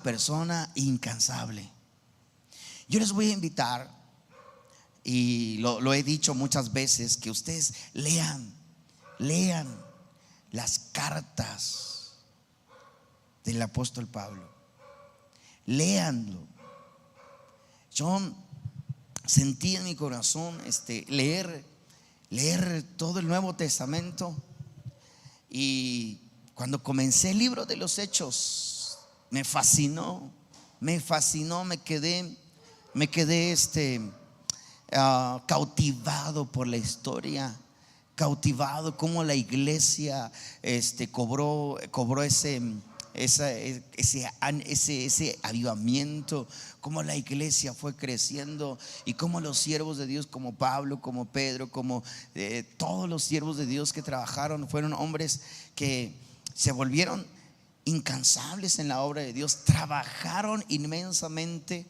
persona incansable. Yo les voy a invitar, y lo he dicho muchas veces, que ustedes lean las cartas del apóstol Pablo. Léanlo. Yo sentí en mi corazón leer todo el Nuevo Testamento, y cuando comencé el libro de los Hechos me fascinó, me quedé cautivado por la historia, cautivado cómo la iglesia cobró ese avivamiento, cómo la iglesia fue creciendo, y cómo los siervos de Dios como Pablo, como Pedro, como todos los siervos de Dios que trabajaron, fueron hombres que se volvieron incansables en la obra de Dios, trabajaron inmensamente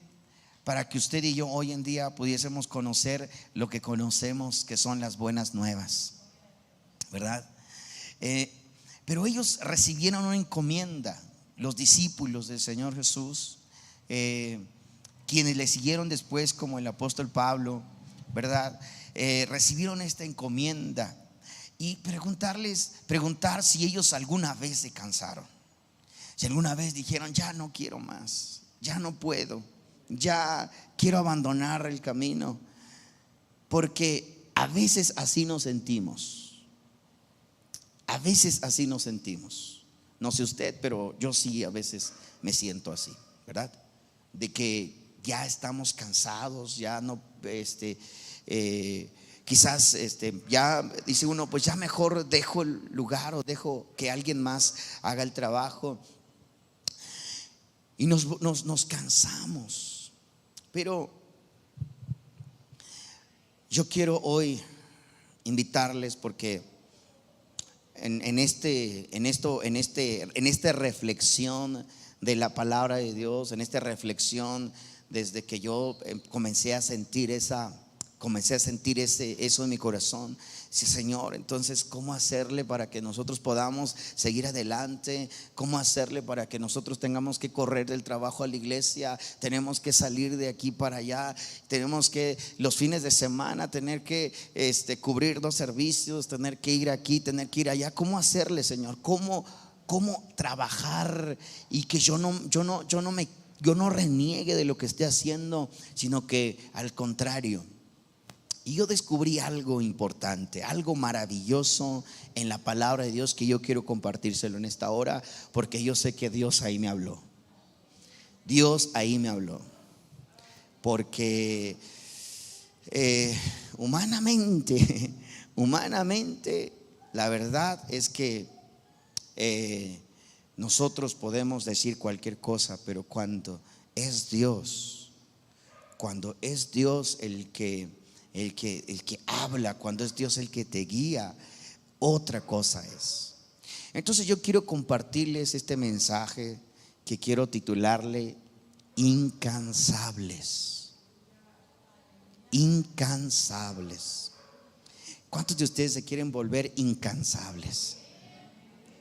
para que usted y yo hoy en día pudiésemos conocer lo que conocemos, que son las buenas nuevas, ¿verdad? Pero ellos recibieron una encomienda, los discípulos del Señor Jesús, quienes le siguieron después, como el apóstol Pablo, ¿verdad? Recibieron esta encomienda, y preguntar si ellos alguna vez se cansaron, si alguna vez dijeron: ya no quiero más, ya no puedo, ya quiero abandonar el camino. Porque a veces así nos sentimos. A veces así nos sentimos. No sé usted, pero yo sí a veces me siento así, ¿verdad? De que ya estamos cansados, ya no, quizás ya dice uno: pues ya mejor dejo el lugar, o dejo que alguien más haga el trabajo. Y nos cansamos. Pero yo quiero hoy invitarles, porque en esta reflexión de la palabra de Dios, en esta reflexión, desde que yo comencé a sentir eso en mi corazón. Sí, Señor, entonces, ¿cómo hacerle para que nosotros podamos seguir adelante? ¿Cómo hacerle para que nosotros tengamos que correr del trabajo a la iglesia? Tenemos que salir de aquí para allá. Tenemos que los fines de semana tener que cubrir 2 servicios, tener que ir aquí, tener que ir allá. ¿Cómo hacerle, Señor? ¿Cómo trabajar? Y que yo no reniegue de lo que esté haciendo, sino que al contrario. Y yo descubrí algo importante, algo maravilloso en la palabra de Dios, que yo quiero compartírselo en esta hora, porque yo sé que Dios ahí me habló. Dios ahí me habló. Porque humanamente, la verdad es que nosotros podemos decir cualquier cosa, pero cuando es Dios el que habla, cuando es Dios el que te guía, otra cosa es. Entonces yo quiero compartirles este mensaje que quiero titularle: incansables. Incansables. ¿Cuántos de ustedes se quieren volver incansables?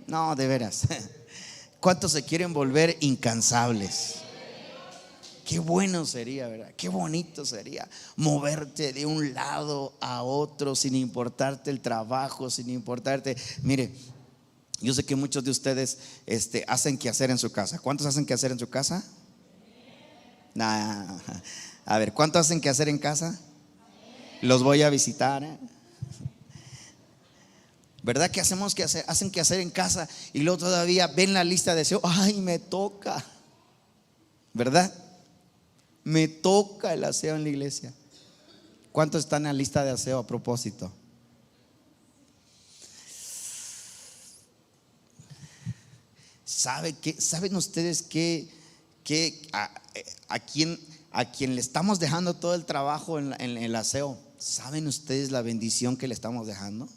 No, de veras. ¿Cuántos se quieren volver incansables? Qué bueno sería, ¿verdad? Qué bonito sería moverte de un lado a otro sin importarte el trabajo, sin importarte. Mire, yo sé que muchos de ustedes hacen quehacer en su casa. ¿Cuántos hacen quehacer en su casa? Nah. A ver, ¿cuántos hacen quehacer en casa? Los voy a visitar, ¿eh? ¿Verdad que hacen quehacer en casa, y luego todavía ven la lista de deseo? Ay, me toca, ¿verdad? Me toca el aseo en la iglesia. ¿Cuántos están en la lista de aseo a propósito? ¿Saben ustedes que a quien le estamos dejando todo el trabajo en el aseo? ¿Saben ustedes la bendición que le estamos dejando?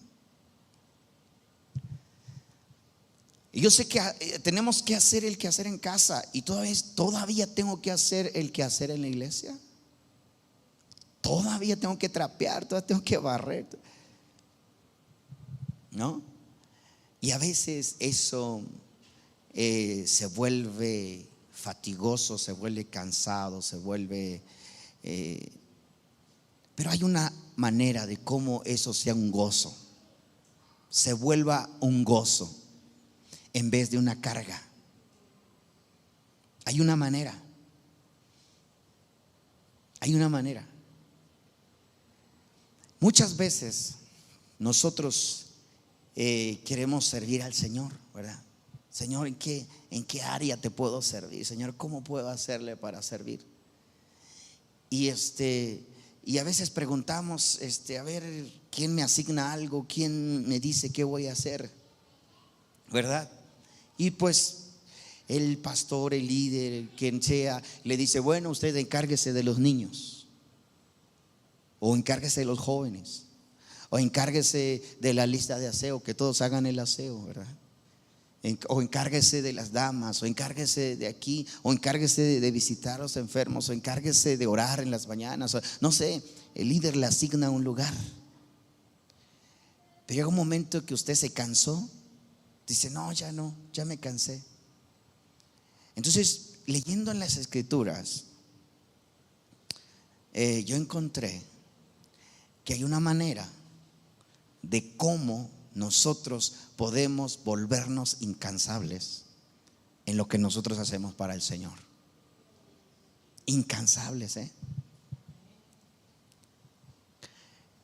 Y yo sé que tenemos que hacer el quehacer en casa, y todavía tengo que hacer el quehacer en la iglesia. Todavía tengo que trapear, todavía tengo que barrer, ¿no? Y a veces eso se vuelve fatigoso, se vuelve cansado, se vuelve... pero hay una manera de cómo eso sea un gozo, se vuelva un gozo en vez de una carga. Hay una manera. Hay una manera. Muchas veces nosotros queremos servir al Señor, ¿verdad? Señor, ¿en qué área te puedo servir? Señor, ¿cómo puedo hacerle para servir? Y a veces preguntamos, a ver, ¿quién me asigna algo? ¿Quién me dice qué voy a hacer? ¿Verdad? Y pues el pastor, el líder, quien sea, le dice, bueno, usted encárguese de los niños, o encárguese de los jóvenes, o encárguese de la lista de aseo, que todos hagan el aseo, ¿verdad? O encárguese de las damas, o encárguese de aquí, o encárguese de visitar a los enfermos, o encárguese de orar en las mañanas, no sé, el líder le asigna un lugar. Pero llega un momento que usted se cansó, dice, no, ya me cansé. Entonces, leyendo en las Escrituras, yo encontré que hay una manera de cómo nosotros podemos volvernos incansables en lo que nosotros hacemos para el Señor. Incansables,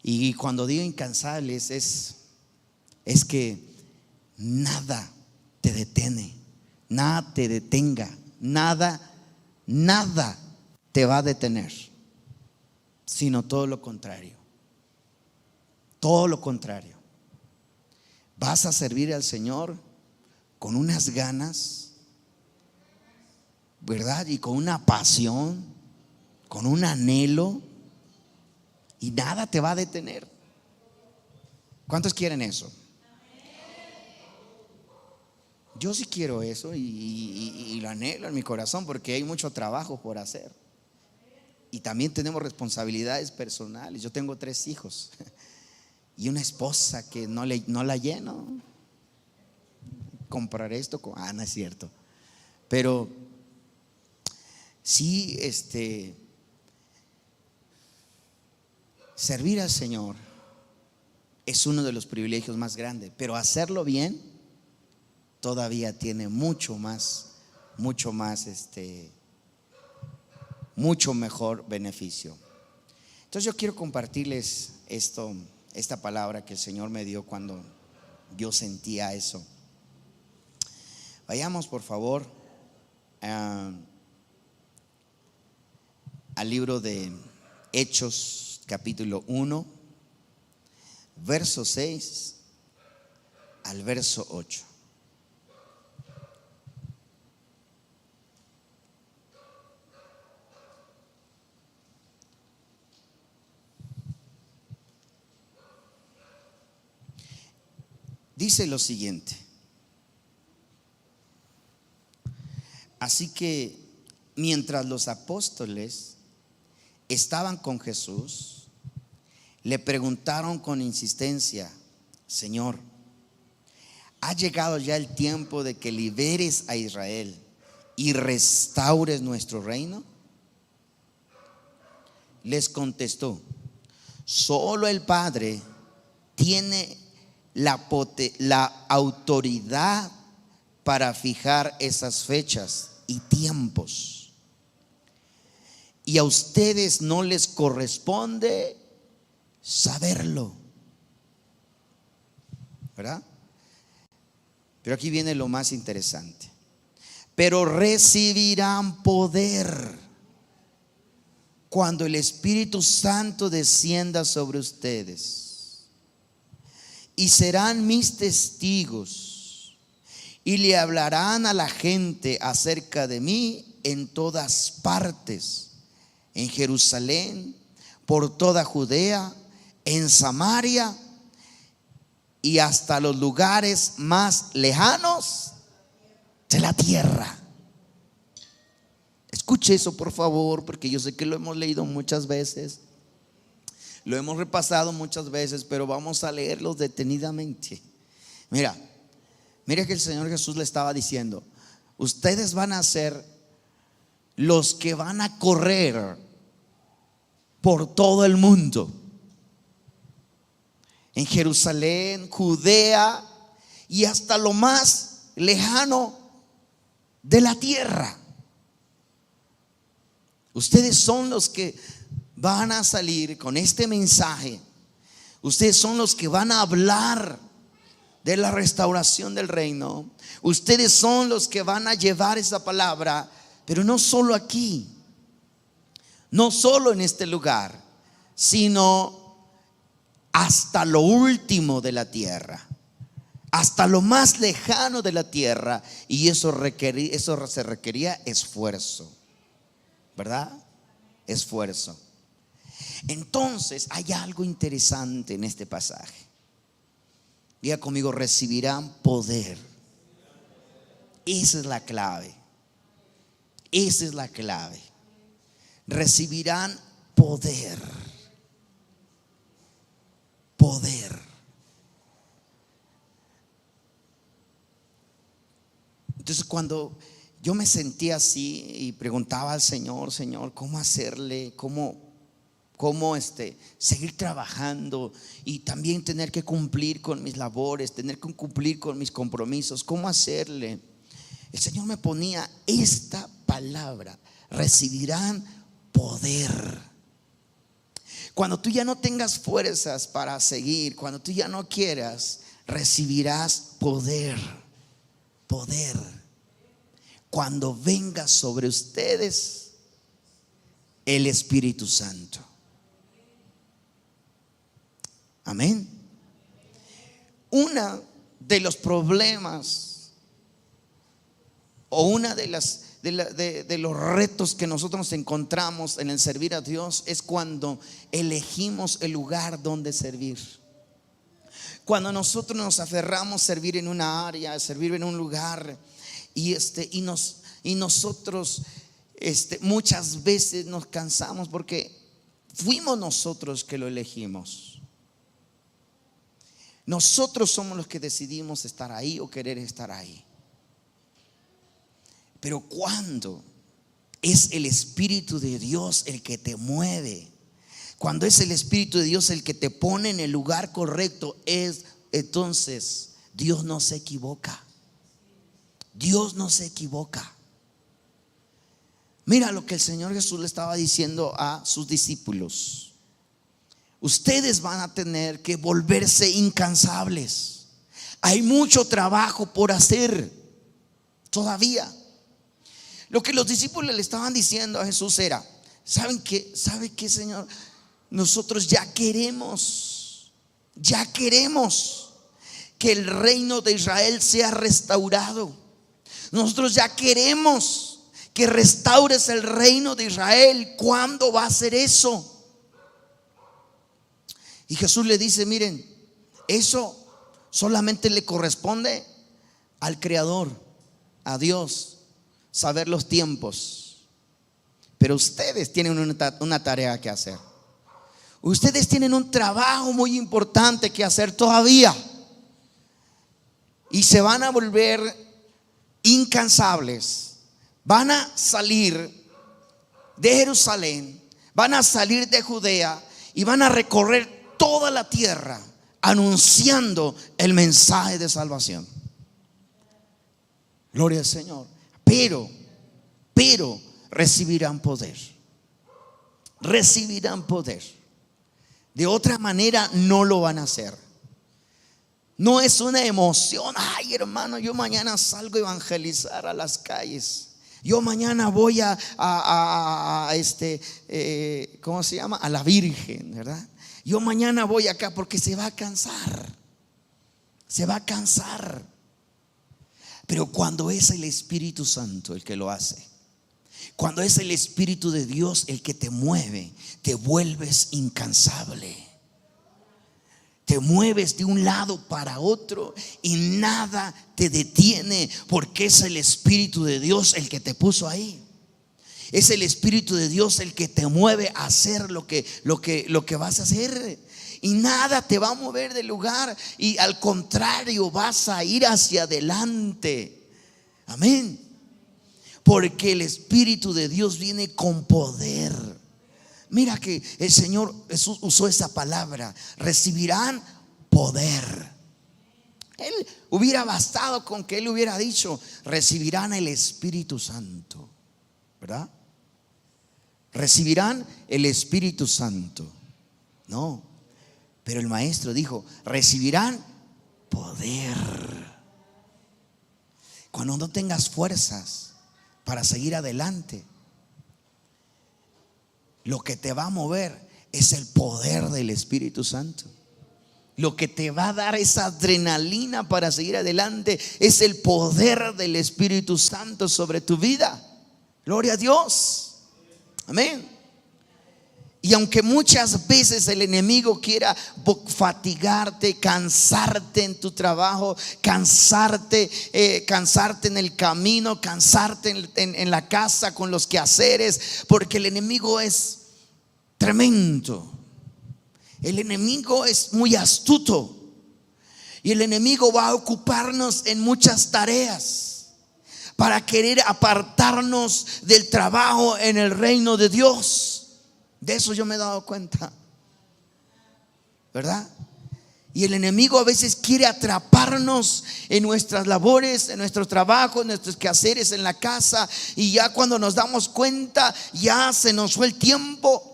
Y cuando digo incansables es que nada te detiene, nada te detenga, nada te va a detener, sino todo lo contrario. Todo lo contrario. Vas a servir al Señor con unas ganas, ¿verdad? Y con una pasión, con un anhelo, y nada te va a detener. ¿Cuántos quieren eso? Yo sí quiero eso y lo anhelo en mi corazón, porque hay mucho trabajo por hacer. Y también tenemos responsabilidades personales. Yo tengo 3 hijos y una esposa que no la lleno. Comprar esto, no es cierto. Pero sí, servir al Señor es uno de los privilegios más grandes, pero hacerlo bien todavía tiene mucho mejor beneficio. Entonces yo quiero compartirles esta palabra que el Señor me dio cuando yo sentía eso. Vayamos por favor al libro de Hechos capítulo 1, verso 6 al verso 8. Dice lo siguiente: así que mientras los apóstoles estaban con Jesús, le preguntaron con insistencia: Señor, ¿ha llegado ya el tiempo de que liberes a Israel y restaures nuestro reino? Les contestó: solo el Padre tiene la autoridad para fijar esas fechas y tiempos, y a ustedes no les corresponde saberlo, ¿verdad? Pero aquí viene lo más interesante: pero recibirán poder cuando el Espíritu Santo descienda sobre ustedes, y serán mis testigos, y le hablarán a la gente acerca de mí en todas partes, en Jerusalén, por toda Judea, en Samaria y hasta los lugares más lejanos de la tierra. Escuche eso, por favor, porque yo sé que lo hemos leído muchas veces, lo hemos repasado muchas veces, pero vamos a leerlos detenidamente. Mira que el Señor Jesús le estaba diciendo: ustedes van a ser los que van a correr por todo el mundo. En Jerusalén, Judea y hasta lo más lejano de la tierra. Ustedes son los que van a salir con este mensaje. Ustedes son los que van a hablar de la restauración del reino. Ustedes son los que van a llevar esa palabra, pero no solo aquí, no solo en este lugar, sino hasta lo último de la tierra, hasta lo más lejano de la tierra. Y eso se requería esfuerzo, ¿verdad? Esfuerzo. Entonces hay algo interesante en este pasaje. Diga conmigo: recibirán poder. Esa es la clave. Esa es la clave. Recibirán poder. Poder. Entonces, cuando yo me sentía así y preguntaba al Señor: Señor, ¿cómo hacerle? ¿Cómo seguir trabajando y también tener que cumplir con mis labores, tener que cumplir con mis compromisos? ¿Cómo hacerle? El Señor me ponía esta palabra: recibirán poder. Cuando tú ya no tengas fuerzas para seguir, cuando tú ya no quieras, recibirás poder. Poder. Cuando venga sobre ustedes el Espíritu Santo. Amén. Uno de los problemas o una de los retos que nosotros nos encontramos en el servir a Dios es cuando elegimos el lugar donde servir. Cuando nosotros nos aferramos a servir en una área, a servir en un lugar, y nosotros muchas veces nos cansamos porque fuimos nosotros que lo elegimos. Nosotros somos los que decidimos estar ahí o querer estar ahí. Pero cuando es el Espíritu de Dios el que te mueve, cuando es el Espíritu de Dios el que te pone en el lugar correcto, entonces Dios no se equivoca. Dios no se equivoca. Mira lo que el Señor Jesús le estaba diciendo a sus discípulos: ustedes van a tener que volverse incansables. Hay mucho trabajo por hacer todavía. Lo que los discípulos le estaban diciendo a Jesús era: ¿saben qué? ¿Sabe qué, Señor? Nosotros ya queremos que el reino de Israel sea restaurado. Nosotros ya queremos que restaures el reino de Israel. ¿Cuándo va a ser eso? Y Jesús le dice: miren, eso solamente le corresponde al Creador, a Dios, saber los tiempos. Pero ustedes tienen una tarea que hacer. Ustedes tienen un trabajo muy importante que hacer todavía. Y se van a volver incansables. Van a salir de Jerusalén, van a salir de Judea y van a recorrer toda la tierra anunciando el mensaje de salvación. Gloria al Señor. Pero recibirán poder. Recibirán poder. De otra manera no lo van a hacer. No es una emoción: ay, hermano, yo mañana salgo a evangelizar a las calles. Yo mañana voy ¿cómo se llama? A la Virgen, ¿verdad? Yo mañana voy acá, porque se va a cansar. Se va a cansar. Pero cuando es el Espíritu Santo el que lo hace, cuando es el Espíritu de Dios el que te mueve, te vuelves incansable. Te mueves de un lado para otro y nada te detiene, porque es el Espíritu de Dios el que te puso ahí. Es el Espíritu de Dios el que te mueve a hacer lo que vas a hacer. Y nada te va a mover del lugar, y al contrario vas a ir hacia adelante. Amén. porque el Espíritu de Dios viene con poder. Mira que el Señor Jesús usó esa palabra: recibirán poder. Él hubiera bastado con que Él hubiera dicho: recibirán el Espíritu Santo, ¿verdad? Recibirán el Espíritu Santo. No, pero el maestro dijo: recibirán poder. Cuando no tengas fuerzas para seguir adelante, lo que te va a mover es el poder del Espíritu Santo. Lo que te va a dar esa adrenalina para seguir adelante es el poder del Espíritu Santo sobre tu vida. Gloria a Dios. Amén. Y aunque muchas veces el enemigo quiera fatigarte, cansarte en tu trabajo, cansarte en el camino, cansarte en la casa con los quehaceres, porque el enemigo es tremendo. El enemigo es muy astuto y el enemigo va a ocuparnos en muchas tareas para querer apartarnos del trabajo en el reino de Dios. De eso yo me he dado cuenta, ¿verdad? Y el enemigo a veces quiere atraparnos en nuestras labores, en nuestro trabajo, en nuestros quehaceres en la casa, y ya cuando nos damos cuenta ya se nos fue el tiempo.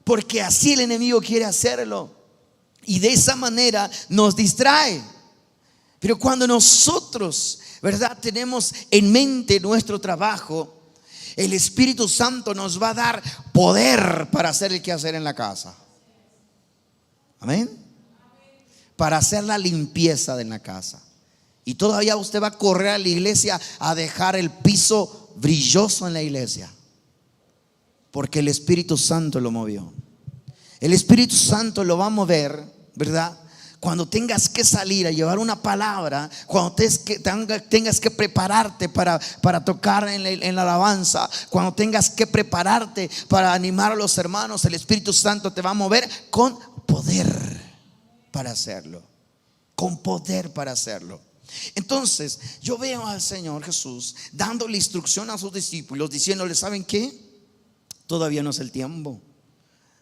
Porque así el enemigo quiere hacerlo, y de esa manera nos distrae. Pero cuando nosotros, ¿verdad?, tenemos en mente nuestro trabajo, el Espíritu Santo nos va a dar poder para hacer el quehacer en la casa. Amén. Para hacer la limpieza de la casa. Y todavía usted va a correr a la iglesia a dejar el piso brilloso en la iglesia, porque el Espíritu Santo lo movió. El Espíritu Santo lo va a mover, ¿verdad? Cuando tengas que salir a llevar una palabra, cuando tengas que prepararte para tocar en la alabanza, cuando tengas que prepararte para animar a los hermanos, el Espíritu Santo te va a mover con poder para hacerlo. Con poder para hacerlo. Entonces yo veo al Señor Jesús dándole instrucción a sus discípulos, diciéndole: ¿saben qué? Todavía no es el tiempo.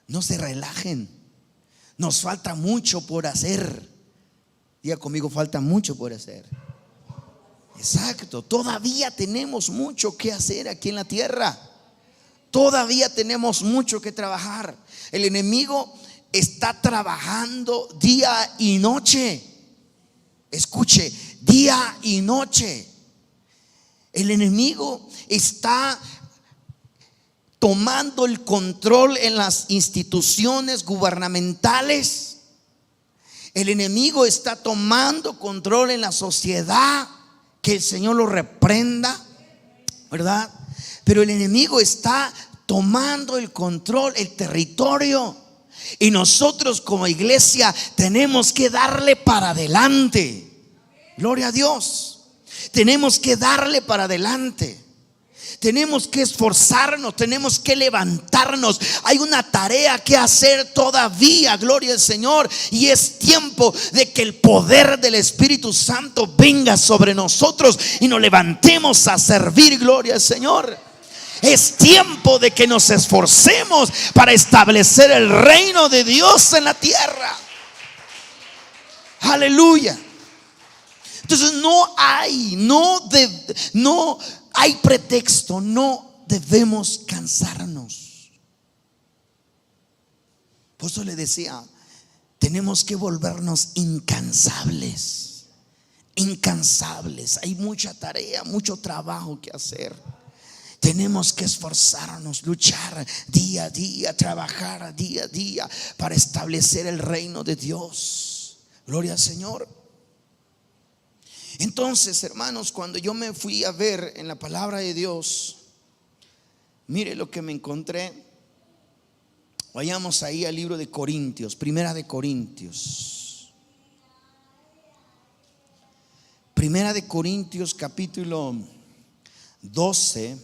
No se relajen. Nos falta mucho por hacer. Diga conmigo: falta mucho por hacer. Exacto. Todavía tenemos mucho que hacer aquí en la tierra. Todavía tenemos mucho que trabajar. El enemigo está trabajando día y noche. Escuche, día y noche. El enemigo está tomando el control en las instituciones gubernamentales. El enemigo está tomando control en la sociedad. Que el Señor lo reprenda, ¿verdad? Pero el enemigo está tomando el control, el territorio. Y nosotros como iglesia tenemos que darle para adelante. Gloria a Dios. Tenemos que darle para adelante. Tenemos que esforzarnos, tenemos que levantarnos. Hay una tarea que hacer todavía, gloria al Señor. Y es tiempo de que el poder del Espíritu Santo venga sobre nosotros y nos levantemos a servir, gloria al Señor. Es tiempo de que nos esforcemos para establecer el reino de Dios en la tierra. Aleluya. Entonces no hay pretexto, no debemos cansarnos. Por eso le decía, tenemos que volvernos incansables. Incansables. Hay mucha tarea, mucho trabajo que hacer. Tenemos que esforzarnos, luchar día a día, trabajar día a día para establecer el reino de Dios. Gloria al Señor. Entonces, hermanos, cuando yo me fui a ver en la palabra de Dios, mire lo que me encontré. Vayamos ahí al libro de Corintios, Primera de Corintios. Primera de Corintios, capítulo 12,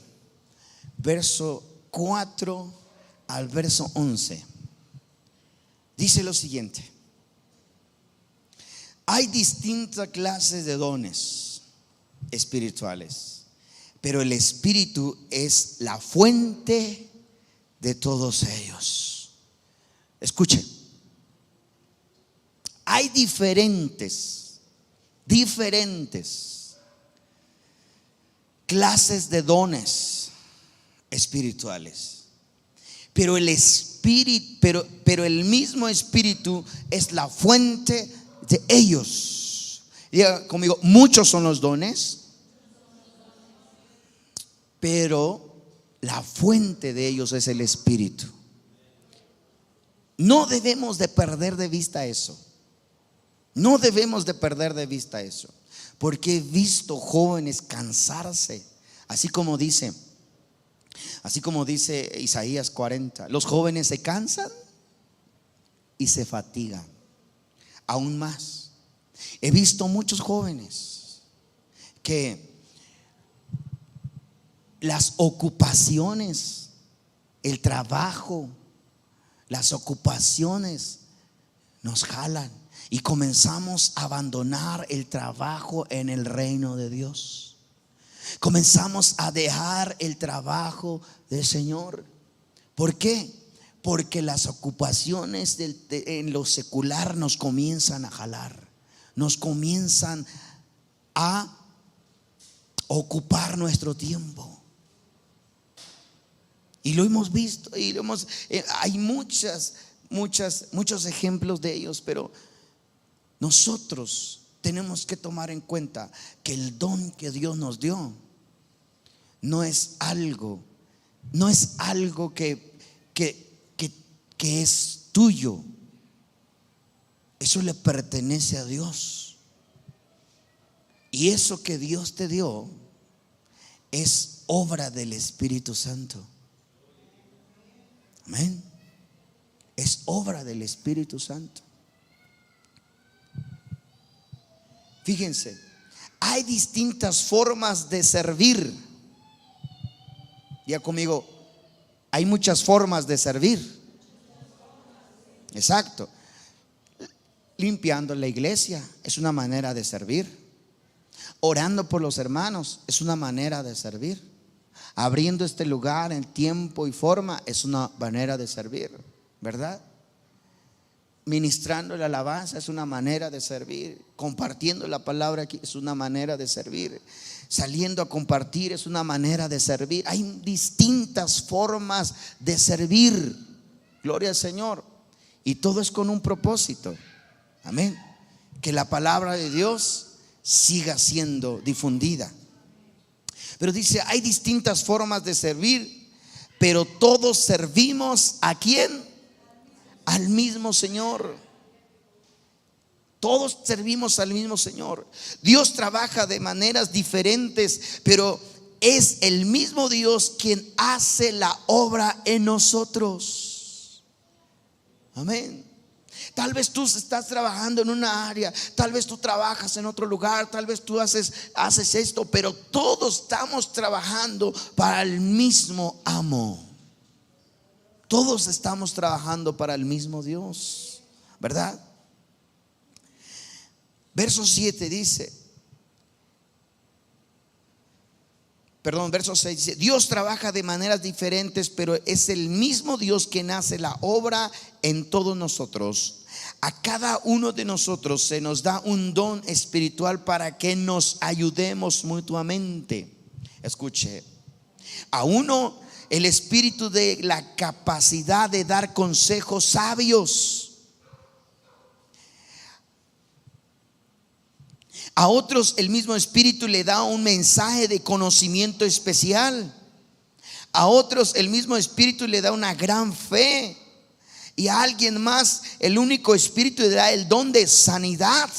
verso 4 al verso 11. Dice lo siguiente: hay distintas clases de dones espirituales, pero el Espíritu es la fuente de todos ellos. Escuchen, hay diferentes clases de dones espirituales, pero el Espíritu, pero el mismo Espíritu es la fuente de ellos. Diga conmigo, muchos son los dones, pero la fuente de ellos es el Espíritu. No debemos de perder de vista eso. No debemos de perder de vista eso, porque he visto jóvenes cansarse, así como dice Isaías 40, los jóvenes se cansan y se fatigan. Aún más, he visto muchos jóvenes que las ocupaciones, el trabajo, las ocupaciones nos jalan y comenzamos a abandonar el trabajo en el reino de Dios. Comenzamos a dejar el trabajo del Señor. ¿Por qué? Porque las ocupaciones en lo secular nos comienzan a jalar, nos comienzan a ocupar nuestro tiempo. Y lo hemos visto, y hay muchos ejemplos de ellos, pero nosotros tenemos que tomar en cuenta que el don que Dios nos dio no es algo que es tuyo. Eso le pertenece a Dios. Y eso que Dios te dio es obra del Espíritu Santo. Amén. Es obra del Espíritu Santo. Fíjense, hay distintas formas de servir. Ya conmigo, hay muchas formas de servir. Exacto. Limpiando la iglesia es una manera de servir. Orando por los hermanos es una manera de servir. Abriendo este lugar en tiempo y forma es una manera de servir, ¿verdad? Ministrando la alabanza es una manera de servir. Compartiendo la palabra aquí es una manera de servir. Saliendo a compartir es una manera de servir. Hay distintas formas de servir. Gloria al Señor. Y todo es con un propósito. Amén. Que la palabra de Dios siga siendo difundida. Pero dice, hay distintas formas de servir, pero todos servimos ¿a quién? Al mismo Señor. Todos servimos al mismo Señor. Dios trabaja de maneras diferentes, pero es el mismo Dios quien hace la obra en nosotros. Amén. Tal vez tú estás trabajando en una área, tal vez tú trabajas en otro lugar, tal vez tú haces esto, pero todos estamos trabajando para el mismo amo. Todos estamos trabajando para el mismo Dios, ¿verdad? Verso 7 dice, verso 6 dice, Dios trabaja de maneras diferentes, pero es el mismo Dios quien hace la obra en todos nosotros. A cada uno de nosotros se nos da un don espiritual para que nos ayudemos mutuamente. Escuche, a uno el Espíritu de la capacidad de dar consejos sabios. A otros el mismo Espíritu le da un mensaje de conocimiento especial. A otros el mismo Espíritu le da una gran fe. Y a alguien más el único Espíritu le da el don de sanidad.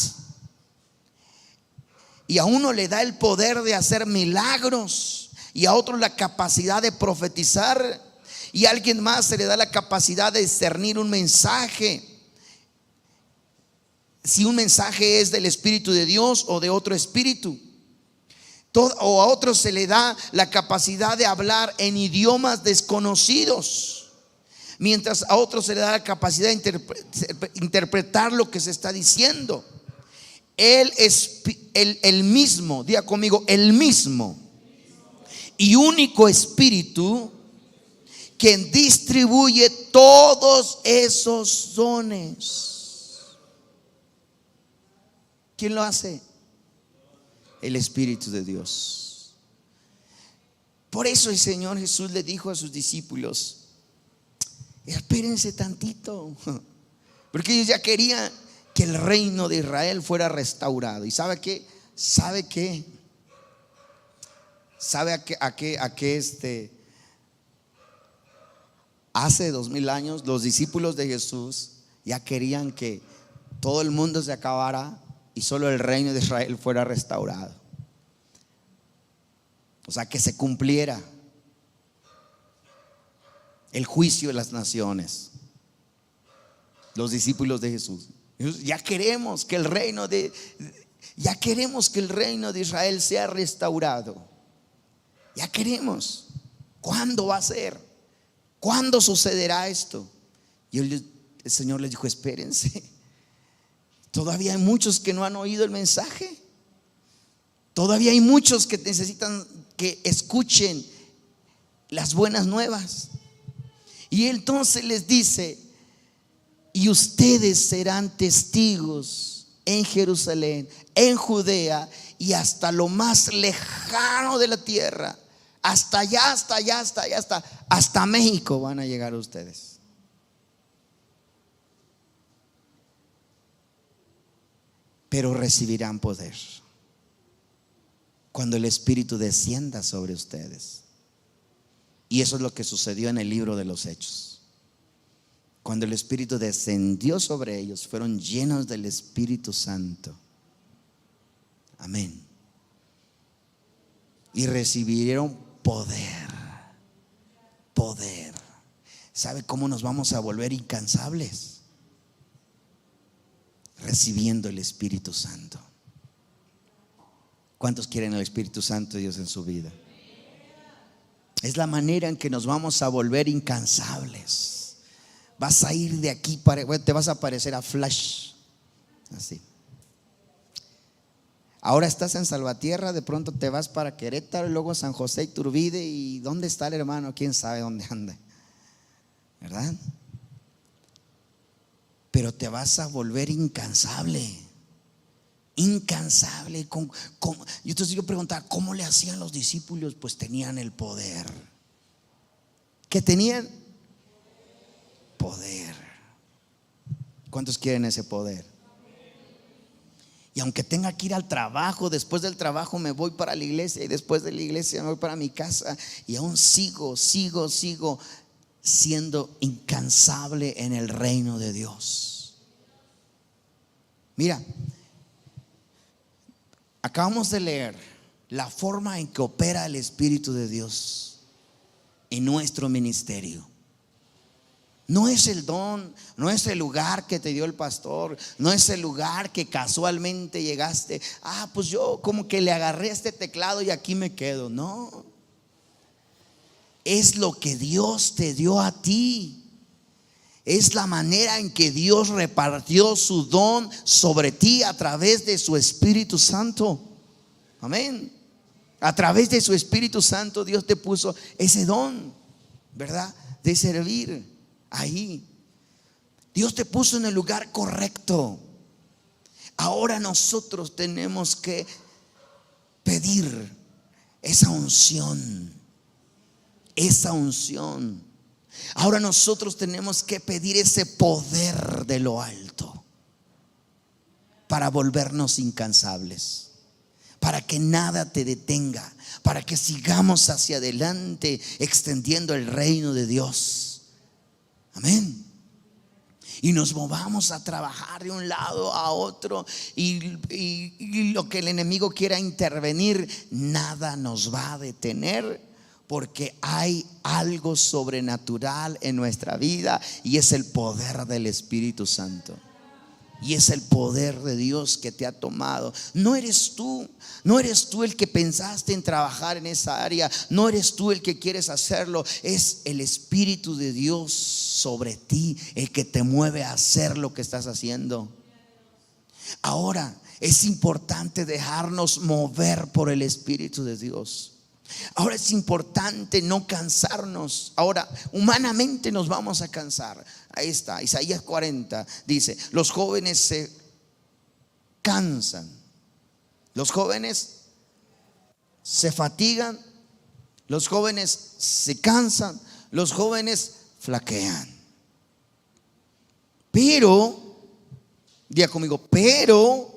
Y a uno le da el poder de hacer milagros. Y a otro la capacidad de profetizar. Y a alguien más se le da la capacidad de discernir un mensaje. Si un mensaje es del Espíritu de Dios o de otro espíritu. O a otros se le da la capacidad de hablar en idiomas desconocidos, mientras a otros se le da la capacidad de interpretar lo que se está diciendo. Él es el mismo, diga conmigo, el mismo y único Espíritu, quien distribuye todos esos dones. ¿Quién lo hace? El Espíritu de Dios. Por eso el Señor Jesús le dijo a sus discípulos: espérense tantito, porque ellos ya querían que el reino de Israel fuera restaurado. ¿Y sabe qué? ¿Sabe qué? ¿Sabe a qué hace 2000 años los discípulos de Jesús ya querían que todo el mundo se acabara y solo el reino de Israel fuera restaurado? O sea, que se cumpliera el juicio de las naciones. Los discípulos de Jesús ya queremos que el reino de Israel sea restaurado. Ya queremos. ¿Cuándo va a ser? ¿Cuándo sucederá esto? Y el Señor les dijo: espérense. Todavía hay muchos que no han oído el mensaje. Todavía hay muchos que necesitan que escuchen las buenas nuevas. Y entonces les dice: y ustedes serán testigos en Jerusalén, en Judea y hasta lo más lejano de la tierra. Hasta allá, hasta México van a llegar ustedes. Pero recibirán poder cuando el Espíritu descienda sobre ustedes. Y eso es lo que sucedió en el libro de los Hechos. Cuando el Espíritu descendió sobre ellos, fueron llenos del Espíritu Santo. Amén. Y recibieron poder. Poder. ¿Sabe cómo nos vamos a volver incansables? Recibiendo el Espíritu Santo. ¿Cuántos quieren el Espíritu Santo de Dios en su vida? Es la manera en que nos vamos a volver incansables. Vas a ir de aquí, te vas a parecer a Flash. Así. Ahora estás en Salvatierra, de pronto te vas para Querétaro, y luego San José Iturbide. ¿Y dónde está el hermano? ¿Quién sabe dónde anda? ¿Verdad? Pero te vas a volver incansable. Incansable. Yo te sigo preguntando: ¿cómo le hacían los discípulos? Pues tenían el poder. ¿Qué tenían? Poder. ¿Cuántos quieren ese poder? Y aunque tenga que ir al trabajo, después del trabajo me voy para la iglesia, y después de la iglesia me voy para mi casa, y aún sigo siendo incansable en el reino de Dios. Mira, acabamos de leer la forma en que opera el Espíritu de Dios en nuestro ministerio. No es el don, no es el lugar que te dio el pastor, no es el lugar que casualmente llegaste. Pues yo como que le agarré este teclado y aquí me quedo. No, es lo que Dios te dio a ti. Es la manera en que Dios repartió su don sobre ti a través de su Espíritu Santo. Amén. A través de su Espíritu Santo Dios te puso ese don, ¿verdad? De servir. Ahí Dios te puso en el lugar correcto. Ahora nosotros tenemos que pedir esa unción. Esa unción. Ahora nosotros tenemos que pedir ese poder de lo alto para volvernos incansables, para que nada te detenga, para que sigamos hacia adelante extendiendo el reino de Dios. Amén. Y nos movamos a trabajar de un lado a otro, y lo que el enemigo quiera intervenir, nada nos va a detener, porque hay algo sobrenatural en nuestra vida, y es el poder del Espíritu Santo. Y es el poder de Dios que te ha tomado. No eres tú el que pensaste en trabajar en esa área. No eres tú el que quieres hacerlo. Es el Espíritu de Dios sobre ti el que te mueve a hacer lo que estás haciendo. Ahora es importante dejarnos mover por el Espíritu de Dios. Ahora es importante no cansarnos. Ahora, humanamente nos vamos a cansar. Ahí está, Isaías 40 dice: los jóvenes se cansan, los jóvenes se fatigan, los jóvenes se cansan, los jóvenes flaquean. Pero, diga conmigo, pero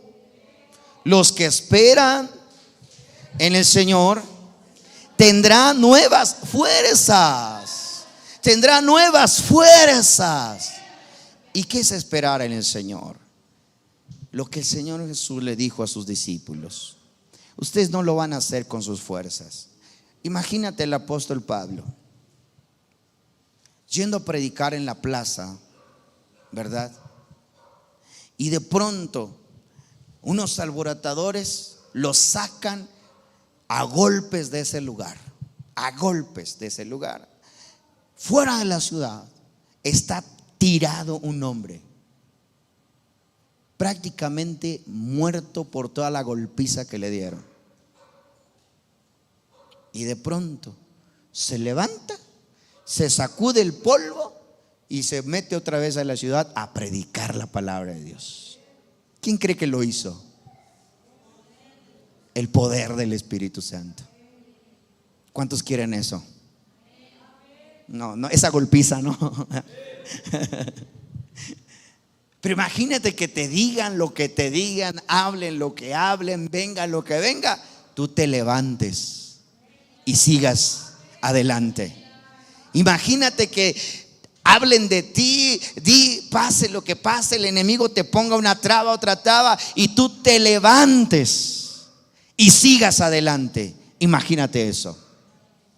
los que esperan en el Señor tendrán nuevas fuerzas. Tendrán nuevas fuerzas. ¿Y qué es esperar en el Señor? Lo que el Señor Jesús le dijo a sus discípulos: ustedes no lo van a hacer con sus fuerzas. Imagínate el apóstol Pablo yendo a predicar en la plaza, ¿verdad? Y de pronto unos alborotadores lo sacan a golpes de ese lugar. A golpes de ese lugar. Fuera de la ciudad está tirado un hombre, prácticamente muerto por toda la golpiza que le dieron. Y de pronto se levanta, se sacude el polvo y se mete otra vez a la ciudad a predicar la palabra de Dios. ¿Quién cree que lo hizo? El poder del Espíritu Santo. ¿Cuántos quieren eso? No, esa golpiza no. Pero imagínate que te digan lo que te digan, hablen lo que hablen, venga lo que venga, tú te levantes y sigas adelante. Imagínate que hablen de ti, pase lo que pase, el enemigo te ponga una traba, otra traba, y tú te levantes y sigas adelante. Imagínate eso.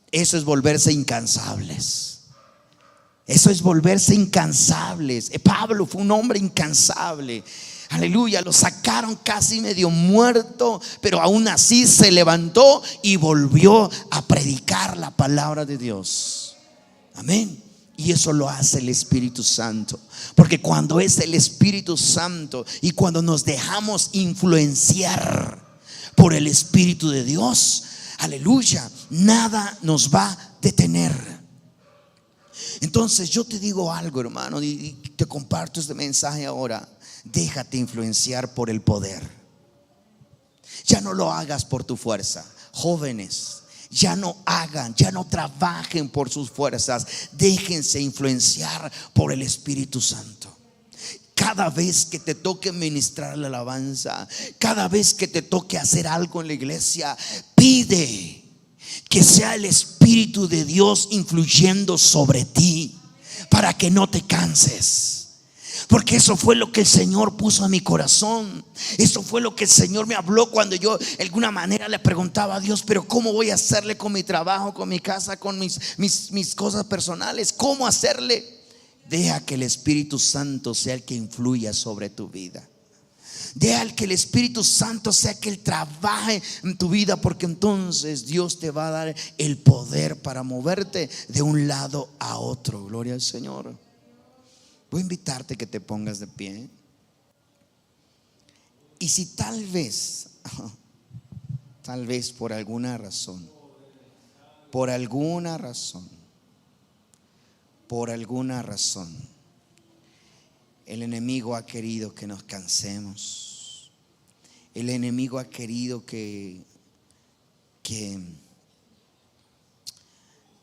Eso es volverse incansables. Eso es volverse incansables. Pablo fue un hombre incansable. Aleluya, lo sacaron casi medio muerto, pero aún así se levantó y volvió a predicar la palabra de Dios. Amén. Y eso lo hace el Espíritu Santo. Porque cuando es el Espíritu Santo y cuando nos dejamos influenciar por el Espíritu de Dios, aleluya, nada nos va a detener. Entonces yo te digo algo, hermano, y te comparto este mensaje ahora. Déjate influenciar por el poder. Ya no lo hagas por tu fuerza. Jóvenes, ya no hagan, ya no trabajen por sus fuerzas. Déjense influenciar por el Espíritu Santo. Cada vez que te toque ministrar la alabanza, cada vez que te toque hacer algo en la iglesia, pide que sea el Espíritu de Dios influyendo sobre ti, para que no te canses. Porque eso fue lo que el Señor puso en mi corazón. Eso fue lo que el Señor me habló cuando yo de alguna manera le preguntaba a Dios: pero ¿cómo voy a hacerle con mi trabajo, con mi casa, con mis cosas personales? ¿Cómo hacerle? Deja que el Espíritu Santo sea el que influya sobre tu vida. Deja que el Espíritu Santo sea que Él trabaje en tu vida, porque entonces Dios te va a dar el poder para moverte de un lado a otro. Gloria al Señor. Voy a invitarte que te pongas de pie. Y si tal vez por alguna razón, el enemigo ha querido que nos cansemos. El enemigo ha querido el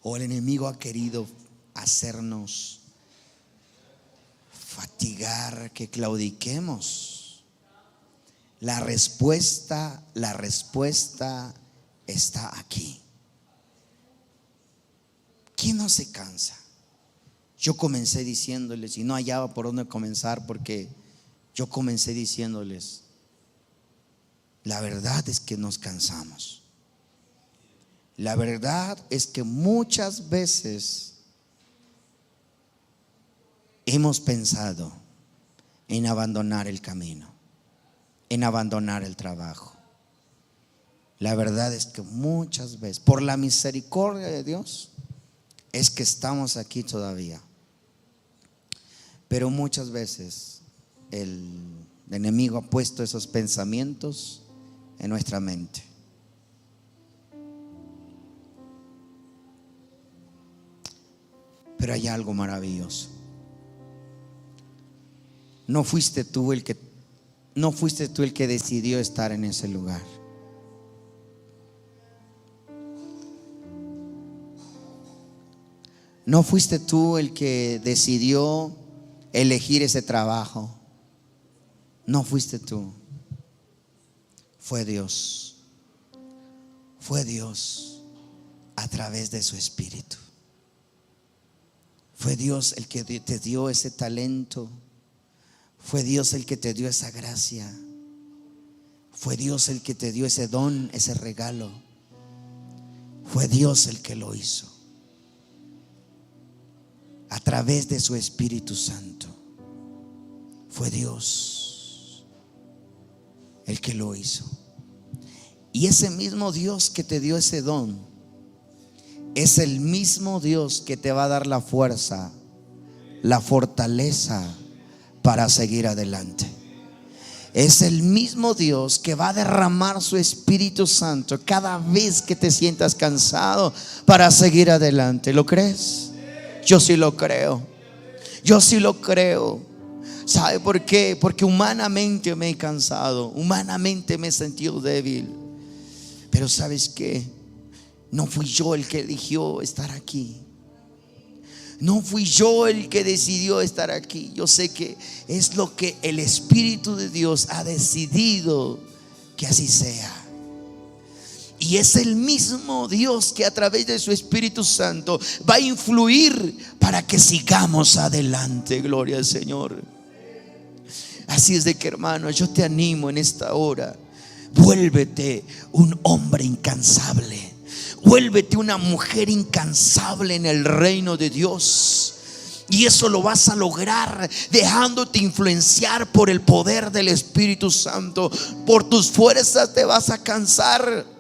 enemigo ha querido hacernos fatigar, que claudiquemos. La respuesta está aquí. ¿Quién no se cansa? Yo comencé diciéndoles, y no hallaba por dónde comenzar, porque yo comencé diciéndoles: la verdad es que nos cansamos. La verdad es que muchas veces hemos pensado en abandonar el camino, en abandonar el trabajo. La verdad es que muchas veces, por la misericordia de Dios, es que estamos aquí todavía. Pero muchas veces el enemigo ha puesto esos pensamientos en nuestra mente. Pero hay algo maravilloso. No fuiste tú el que decidió estar en ese lugar. No fuiste tú el que decidió elegir ese trabajo. No fuiste tú. Fue Dios. Fue Dios a través de su Espíritu. Fue Dios el que te dio ese talento. Fue Dios el que te dio esa gracia. Fue Dios el que te dio ese don, ese regalo. Fue Dios el que lo hizo a través de su Espíritu Santo. Fue Dios el que lo hizo. Y ese mismo Dios que te dio ese don es el mismo Dios que te va a dar la fuerza, la fortaleza para seguir adelante. Es el mismo Dios que va a derramar su Espíritu Santo cada vez que te sientas cansado para seguir adelante. ¿Lo crees? Yo sí lo creo. Yo sí lo creo. ¿Sabe por qué? Porque humanamente me he cansado, humanamente me he sentido débil. Pero ¿sabes qué? No fui yo el que eligió estar aquí. No fui yo el que decidió estar aquí. Yo sé que es lo que el Espíritu de Dios ha decidido que así sea. Y es el mismo Dios que a través de su Espíritu Santo va a influir para que sigamos adelante. Gloria al Señor. Así es de que, hermano, yo te animo en esta hora. Vuélvete un hombre incansable. Vuélvete una mujer incansable en el reino de Dios. Y eso lo vas a lograr dejándote influenciar por el poder del Espíritu Santo. Por tus fuerzas te vas a cansar.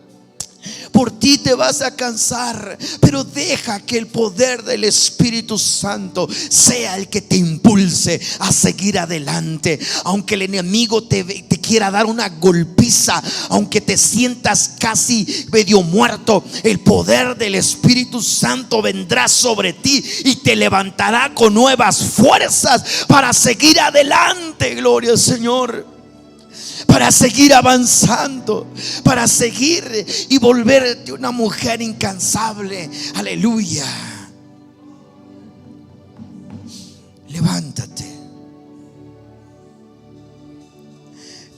Por ti te vas a cansar, pero deja que el poder del Espíritu Santo sea el que te impulse a seguir adelante. Aunque el enemigo te quiera dar una golpiza, aunque te sientas casi medio muerto, el poder del Espíritu Santo vendrá sobre ti y te levantará con nuevas fuerzas para seguir adelante. Gloria al Señor. Para seguir avanzando, para seguir y volverte una mujer incansable. Aleluya. Levántate.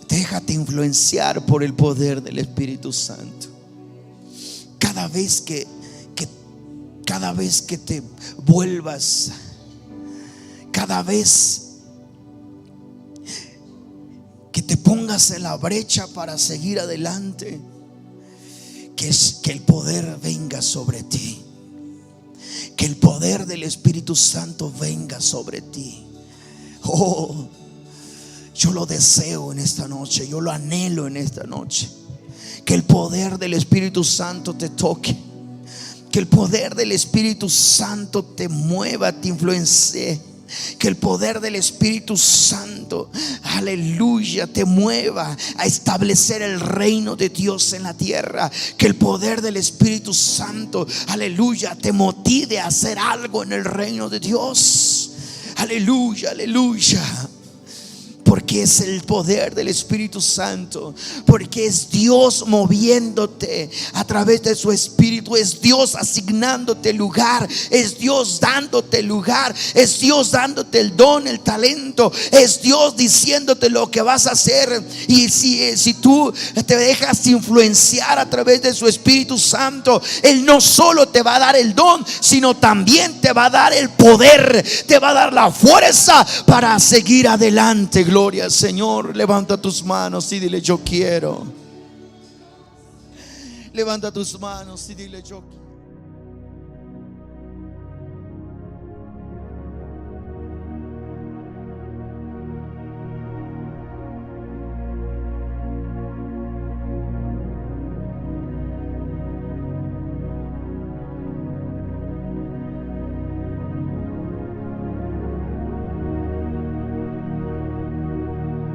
Déjate influenciar por el poder del Espíritu Santo. Cada vez que te vuelvas, cada vez que te pongas en la brecha para seguir adelante, que el poder venga sobre ti, que el poder del Espíritu Santo venga sobre ti. Oh, yo lo deseo en esta noche, yo lo anhelo en esta noche, que el poder del Espíritu Santo te toque, que el poder del Espíritu Santo te mueva, te influencie. Que el poder del Espíritu Santo, aleluya, te mueva a establecer el reino de Dios en la tierra. Que el poder del Espíritu Santo, aleluya, te motive a hacer algo en el reino de Dios. Aleluya, aleluya. Porque es el poder del Espíritu Santo, porque es Dios moviéndote a través de su Espíritu. Es Dios asignándote lugar, es Dios dándote lugar, es Dios dándote el don, el talento, es Dios diciéndote lo que vas a hacer. Y si tú te dejas influenciar a través de su Espíritu Santo, Él no solo te va a dar el don, sino también te va a dar el poder, te va a dar la fuerza para seguir adelante. Gloria al Señor. Levanta tus manos y dile: yo quiero. Levanta tus manos y dile: yo quiero.